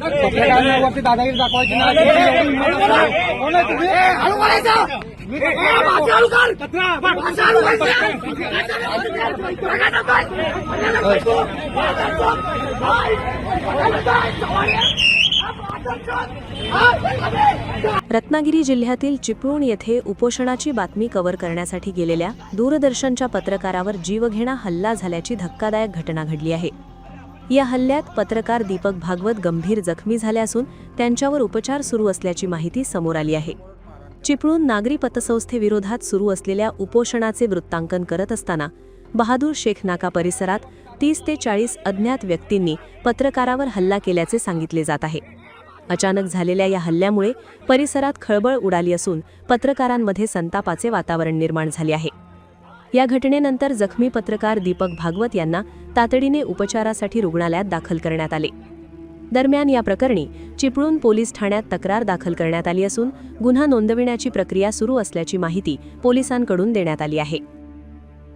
पत्रकारांवरती दादागिरी दाखवायची रत्नागिरी जिल्ह्यातील चिपळूण येथे उपोषणाची बातमी कव्हर करण्यासाठी गेलेल्या दूरदर्शनच्या पत्रकारावर जीवघेणा हल्ला झाल्याची धक्कादायक घटना घडली आहे। या हल्ल्यात पत्रकार दीपक भागवत गंभीर जखमी झाले असून त्यांच्यावर उपचार सुरू असल्याची माहिती समोर आली आहे। चिपळूण नागरी पतसंस्थेविरोधात सुरू असलेल्या उपोषणाचे वृत्तांकन करत असताना बहादूर शेख नाका परिसरात 30 ते 40 अज्ञात व्यक्तींनी पत्रकारावर हल्ला केल्याचे सांगितले जात आहे। अचानक झालेल्या या हल्ल्यामुळे परिसरात खळबळ उडाली असून पत्रकारांमध्ये संतापाचे वातावरण निर्माण झाले आहे। या घटनेनंतर जखमी पत्रकार दीपक भागवत यांना तातडीने उपचारासाठी रुग्णालयात दाखल करण्यात आले। दरम्यान या प्रकरणी चिपळूण पोलीस ठाण्यात तक्रार दाखल करण्यात आली असून गुन्हा नोंदविण्याची प्रक्रिया सुरू असल्याची माहिती पोलिसांकडून देण्यात आली आहे।